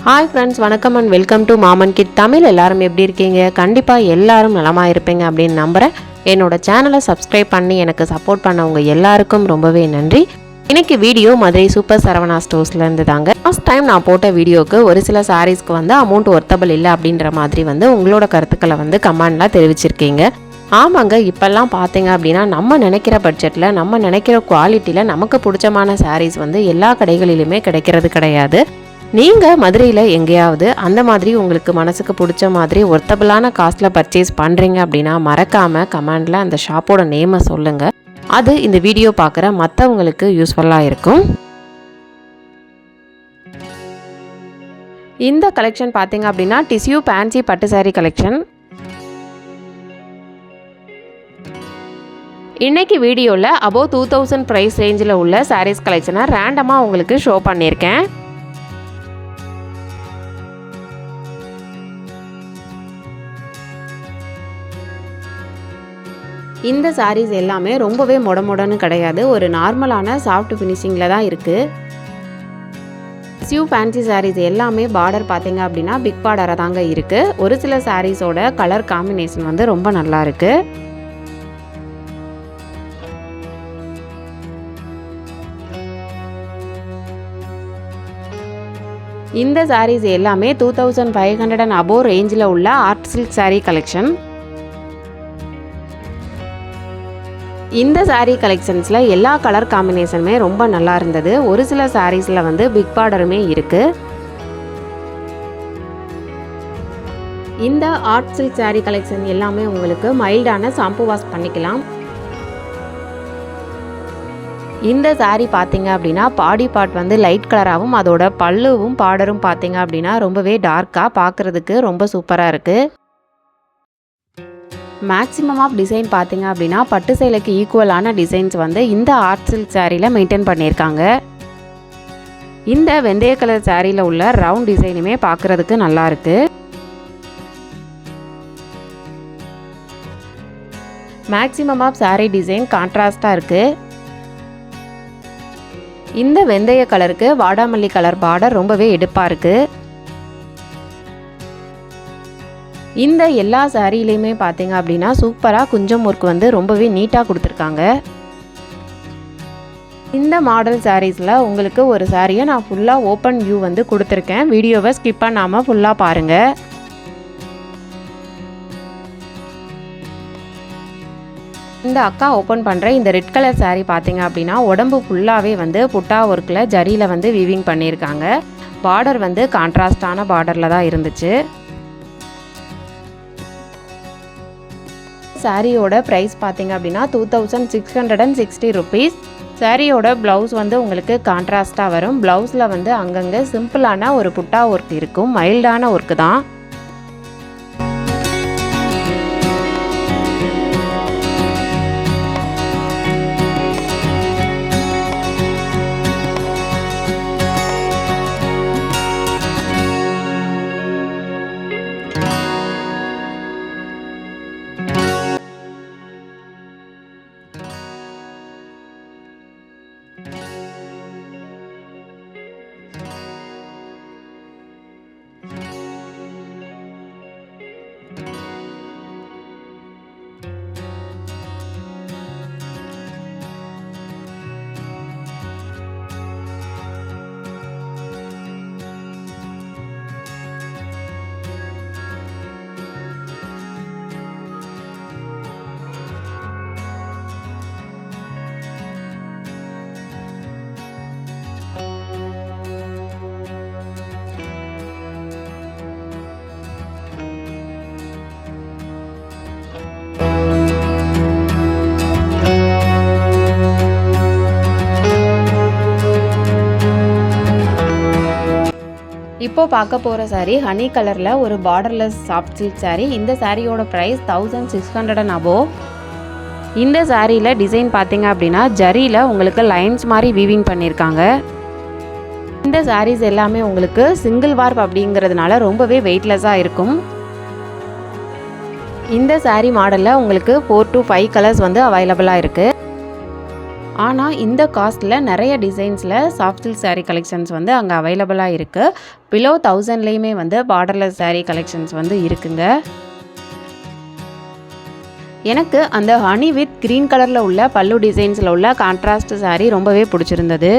Hi friends, வணக்கம் and welcome to மாமன் kit Tamil. எல்லாரும் எப்படி இருக்கீங்க? கண்டிப்பாக எல்லாரும் நலமாக இருப்பீங்க அப்படின்னு நம்புகிறேன். என்னோட சேனலை சப்ஸ்கிரைப் பண்ணி எனக்கு சப்போர்ட் பண்ணவங்க எல்லாருக்கும் ரொம்பவே நன்றி. இன்னைக்கு வீடியோ மதுரை சூப்பர் சரவணா ஸ்டோர்ஸ்லேருந்து தாங்க. லாஸ்ட் டைம் நான் போட்ட வீடியோவுக்கு ஒரு சில சாரீஸ்க்கு அமௌண்ட் ஒர்த்தபிள் இல்லை அப்படின்ற மாதிரி உங்களோட கருத்துக்களை கமெண்ட்லாம் தெரிவிச்சிருக்கீங்க. ஆமாங்க, இப்போல்லாம் பார்த்தீங்க அப்படின்னா நம்ம நினைக்கிற பட்ஜெட்டில் நம்ம நினைக்கிற குவாலிட்டியில் நமக்கு பிடிச்சமான சாரீஸ் எல்லா கடைகளிலுமே கிடைக்கிறது கிடையாது. நீங்கள் மதுரையில் எங்கேயாவது அந்த மாதிரி உங்களுக்கு மனசுக்கு பிடிச்ச மாதிரி ஒர்த்தபிளான காஸ்ட்டில் பர்ச்சேஸ் பண்ணுறீங்க அப்படின்னா மறக்காமல் கமெண்டில் அந்த ஷாப்போட நேமை சொல்லுங்கள். அது இந்த வீடியோ பார்க்குற மற்றவங்களுக்கு யூஸ்ஃபுல்லாக இருக்கும். இந்த கலெக்ஷன் பார்த்தீங்க அப்படின்னா டிஷ்யூ ஃபேன்சி பட்டு சாரீ கலெக்ஷன். இன்றைக்கி வீடியோவில் அபோவ் 2000 ப்ரைஸ் ரேஞ்சில் உள்ள சாரீஸ் கலெக்ஷனை ரேண்டமாக உங்களுக்கு ஷோ பண்ணியிருக்கேன். இந்த சாரீஸ் எல்லாமே ரொம்பவே மொடன்னு கிடையாது, ஒரு நார்மலான சாஃப்ட் ஃபினிஷிங்கில் தான் இருக்குது. டிஷ்யூ ஃபேன்சி சாரீஸ் எல்லாமே பார்டர் பார்த்தீங்க அப்படின்னா பிக் பார்டராக தாங்க இருக்குது. ஒரு சில சாரீஸோட கலர் காம்பினேஷன் ரொம்ப நல்லா இருக்குது. இந்த சாரீஸ் எல்லாமே 2500 அண்ட் அபோவ் ரேஞ்சில் உள்ள ஆர்ட் சில்க் சாரீ கலெக்ஷன். இந்த சாரீ கலெக்ஷன்ஸில் எல்லா கலர் காம்பினேஷனுமே ரொம்ப நல்லா இருந்தது. ஒரு சில சாரீஸில் பிக் பார்டருமே இருக்குது. இந்த ஆர்ட் சில்க் சாரீ கலெக்ஷன் எல்லாமே உங்களுக்கு மைல்டான ஷாம்பு வாஷ் பண்ணிக்கலாம். இந்த சாரீ பார்த்தீங்க அப்படின்னா பாடி பார்ட் லைட் கலராகவும் அதோட பல்லுவும் பார்டரும் பார்த்தீங்க அப்படின்னா ரொம்பவே டார்க்காக பார்க்குறதுக்கு ரொம்ப சூப்பராக இருக்குது. மேக்ஸிமம் ஆஃப் டிசைன் பார்த்தீங்க அப்படின்னா பட்டு சேலைக்கு ஈக்குவலான டிசைன்ஸ் இந்த ஆர்ட் சில்க் சாரியில் மெயின்டைன் பண்ணியிருக்காங்க. இந்த வெந்தய கலர் சாரியில் உள்ள ரவுண்ட் டிசைனுமே பார்க்குறதுக்கு நல்லா இருக்கு. மேக்ஸிமம் ஆஃப் சாரி டிசைன் கான்ட்ராஸ்டாக இருக்குது. இந்த வெந்தய கலருக்கு வாடாமல்லி கலர் பார்டர் ரொம்பவே எடுப்பாக இருக்குது. இந்த எல்லா சாரிலையுமே பார்த்தீங்க அப்படின்னா சூப்பராக குஞ்சம் ஒர்க் ரொம்பவே நீட்டாக கொடுத்துருக்காங்க. இந்த மாடல் சாரீஸில் உங்களுக்கு ஒரு சாரியை நான் ஃபுல்லாக ஓப்பன் வியூ கொடுத்துருக்கேன். வீடியோவை ஸ்கிப் பண்ணாமல் ஃபுல்லாக பாருங்கள். இந்த அக்கா ஓப்பன் பண்ணுற இந்த ரெட் கலர் சாரீ பார்த்தீங்க அப்படின்னா உடம்பு ஃபுல்லாகவே புட்டா ஒர்க்கில் ஜரியில் வீவிங் பண்ணியிருக்காங்க. பார்டர் கான்ட்ராஸ்டான பார்டரில் தான் இருந்துச்சு. சாரியோட ப்ரைஸ் பார்த்தீங்க அப்படின்னா 2660 ருபீஸ். சாரியோட ப்ளவுஸ் உங்களுக்கு கான்ட்ராஸ்டாக வரும். ப்ளவுஸில் அங்கங்கே சிம்பிளான ஒரு புட்டா ஒர்க் இருக்கும், மைல்டான ஒர்க்கு தான். இப்போ பார்க்க போகிற சாரீ ஹனி கலரில் ஒரு பார்டர்லெஸ் சாஃப்ட் சில்க் சாரீ. இந்த சாரியோட ப்ரைஸ் 1600 அண்ட் அபோவ். இந்த சாரியில் டிசைன் பார்த்தீங்க அப்படின்னா ஜரியில் உங்களுக்கு லைன்ஸ் மாதிரி வீவிங் பண்ணியிருக்காங்க. இந்த சாரீஸ் எல்லாமே உங்களுக்கு சிங்கிள் வார்ப் அப்படிங்கிறதுனால ரொம்பவே வெயிட்லெஸ்ஸாக இருக்கும். இந்த சாரீ மாடலில் உங்களுக்கு 4 to 5 கலர்ஸ் அவைலபிளாக இருக்குது. ஆனால் இந்த காஸ்ட்டில் நிறைய டிசைன்ஸில் சாஃப்ட் சில்க் saree கலெக்ஷன்ஸ் வந்து அங்கே அவைலபிளாக இருக்குது. பிலோ 1000லேயுமே வந்து பார்டர்லெஸ் saree கலெக்ஷன்ஸ் வந்து இருக்குங்க. எனக்கு அந்த ஹனி வித் க்ரீன் கலரில் உள்ள பல்லு டிசைன்ஸில் உள்ள கான்ட்ராஸ்ட் saree ரொம்பவே பிடிச்சிருந்தது.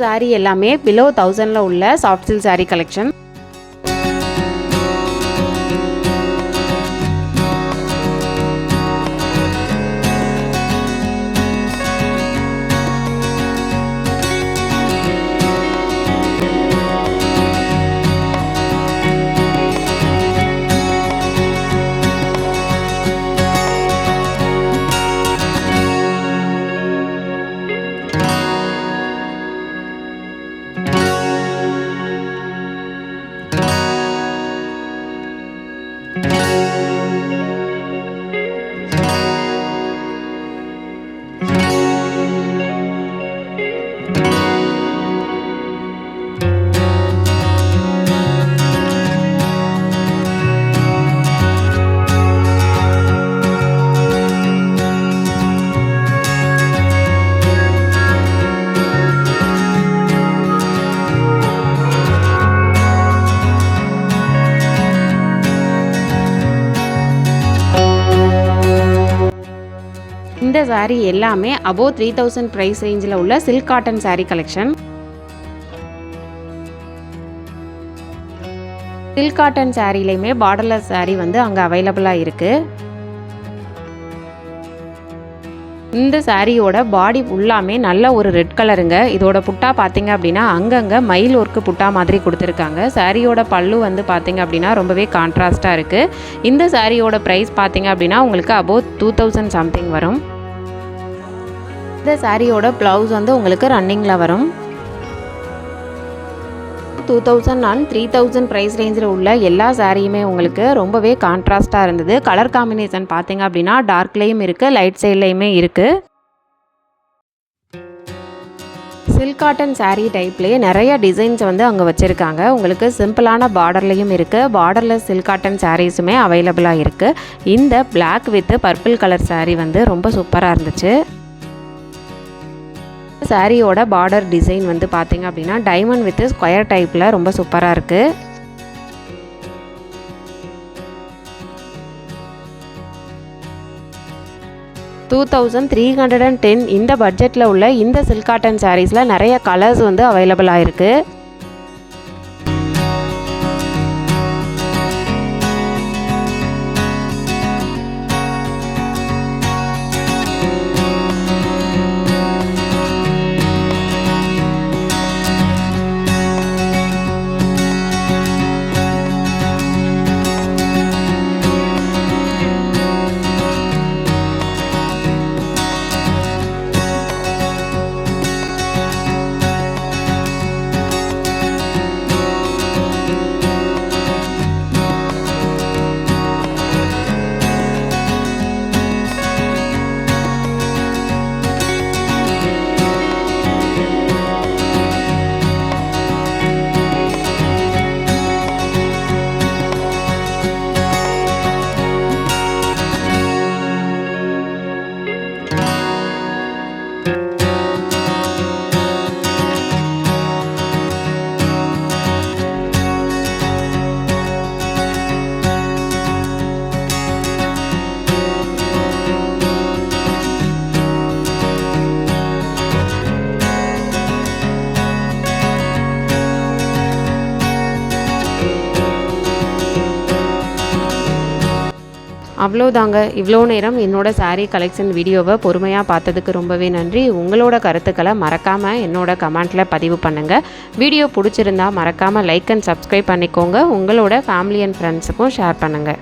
சாரி எல்லாமே பிலோ 1000ல உள்ள சாஃப்ட் சில்க் saree கலெக்ஷன். இந்த saree எல்லாமே above 3000 price ரேஞ்சில் உள்ள silk cotton saree collection. Silk cotton சாரிலையுமே பார்டர்லெஸ் saree வந்து அங்கே அவைலபிளாக இருக்குது. இந்த சாரியோட பாடி ஃபுல்லாமே நல்ல ஒரு ரெட் கலருங்க. இதோட புட்டா பார்த்தீங்க அப்படின்னா அங்கங்கே மயில் ஒர்க்கு புட்டா மாதிரி கொடுத்துருக்காங்க. சாரியோட பல்லு வந்து பார்த்தீங்க அப்படின்னா ரொம்பவே கான்ட்ராஸ்ட்டாக இருக்குது. இந்த சாரியோட ப்ரைஸ் பார்த்தீங்க அப்படின்னா உங்களுக்கு above 2000 சம்திங் வரும். இந்த சாரியோட ப்ளவுஸ் வந்து உங்களுக்கு ரன்னிங்கில் வரும். 2000 அண்ட் 3000 ப்ரைஸ் ரேஞ்சில் உள்ள எல்லா சாரியுமே உங்களுக்கு ரொம்பவே கான்ட்ராஸ்ட்டாக இருந்தது. கலர் காம்பினேஷன் பார்த்தீங்க அப்படின்னா டார்க்லேயும் இருக்குது, லைட் சைட்லேயுமே இருக்குது. சில்க் காட்டன் saree டைப்லேயே நிறைய டிசைன்ஸ் வந்து அங்கே வச்சுருக்காங்க. உங்களுக்கு சிம்பிளான பார்டர்லேயும் இருக்குது, பார்டர்லெஸ் சில்க் காட்டன் சாரீஸுமே அவைலபிளாக இருக்குது. இந்த black with purple colour saree வந்து ரொம்ப சூப்பராக இருந்துச்சு. சாரியோட பார்டர் டிசைன் வந்து பார்த்தீங்க அப்படின்னா டைமண்ட் வித் ஸ்கொயர் டைப்பில் ரொம்ப சூப்பராக இருக்குது. $2310 இந்த பட்ஜெட்டில் உள்ள இந்த சில்க் காட்டன் சாரீஸில் நிறைய கலர்ஸ் வந்து அவைலபிளாக இருக்குது. அவ்வளோதாங்க. இவ்வளோ நேரம் என்னோட saree கலெக்ஷன் வீடியோவை பொறுமையாக பார்த்ததுக்கு ரொம்பவே நன்றி. உங்களோட கருத்துக்களை மறக்காமல் என்னோட கமெண்ட்டில் பதிவு பண்ணுங்கள். வீடியோ பிடிச்சிருந்தா மறக்காமல் லைக் அண்ட் சப்ஸ்கிரைப் பண்ணிக்கோங்க. உங்களோட ஃபேமிலி அண்ட் ஃப்ரெண்ட்ஸுக்கும் ஷேர் பண்ணுங்கள்.